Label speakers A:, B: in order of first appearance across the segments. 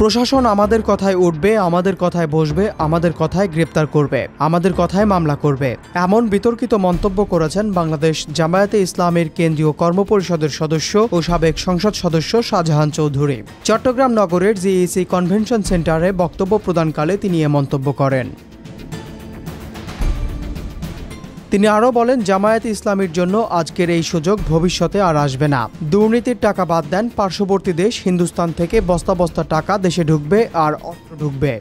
A: প্রশাসন আমাদের কথায় উঠবে, আমাদের কথায় বসবে, আমাদের কথায় গ্রেপ্তার করবে, আমাদের কথায় মামলা করবে, এমন বিতর্কিত মন্তব্য করেছেন বাংলাদেশ জামায়াতে ইসলামের কেন্দ্রীয় কর্মপরিষদের সদস্য ও সাবেক সংসদ সদস্য শাহজাহান চৌধুরী। চট্টগ্রাম নগরের জিইসি কনভেনশন সেন্টারে বক্তব্য প্রদানকালে তিনি এ মন্তব্য করেন। তিনি আরও বলেন, জামায়াতে ইসলামীর জন্য আজকের এই সুযোগ ভবিষ্যতে আর আসবে না। দুর্নীতির টাকা বাদ দেন, পার্শ্ববর্তী দেশ হিন্দুস্তান থেকে বস্তা বস্তা টাকা দেশে ঢুকবে আর অস্ত্র ঢুকবে।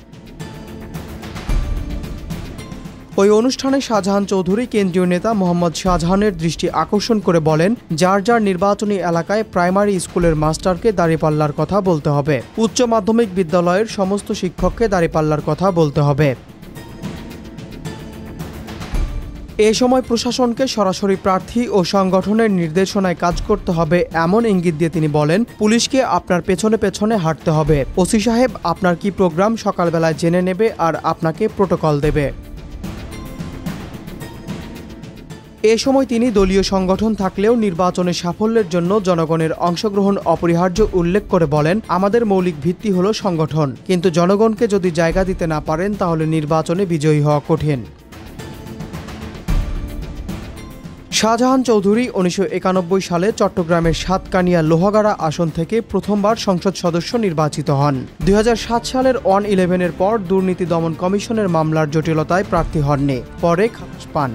A: ওই অনুষ্ঠানে শাহজাহান চৌধুরী কেন্দ্রীয় নেতা মোহাম্মদ শাহজাহানের দৃষ্টি আকর্ষণ করে বলেন, যার যার নির্বাচনী এলাকায় প্রাইমারি স্কুলের মাস্টারকে দাঁড়িপাল্লার কথা বলতে হবে, উচ্চ মাধ্যমিক বিদ্যালয়ের সমস্ত শিক্ষককে দাঁড়িপাল্লার কথা বলতে হবে। এ সময় প্রশাসনকে সরাসরি প্রার্থী ও সংগঠনের নির্দেশনায় কাজ করতে হবে এমন ইঙ্গিত দিয়ে তিনি বলেন, পুলিশকে আপনার পেছনে পেছনে হাঁটতে হবে। ওসি সাহেব আপনার কি প্রোগ্রাম সকালবেলায় জেনে নেবে আর আপনাকে প্রোটোকল দেবে। এ সময় তিনি দলীয় সংগঠন থাকলেও নির্বাচনের সাফল্যের জন্য জনগণের অংশগ্রহণ অপরিহার্য উল্লেখ করে বলেন, আমাদের মৌলিক ভিত্তি হলো সংগঠন, কিন্তু জনগণকে যদি জায়গা দিতে না পারেন তাহলে নির্বাচনে বিজয়ী হওয়া কঠিন। শাহজাহান চৌধুরী 1991 সালে চট্টগ্রামের সাতকানিয়া লোহাগাড়া আসন থেকে প্রথমবার সংসদ সদস্য নির্বাচিত হন। 2007 সালের 1/11-এর পর দুর্নীতি দমন কমিশনের মামলার জটিলতায় প্রার্থী হননি, পরে খালাস পান।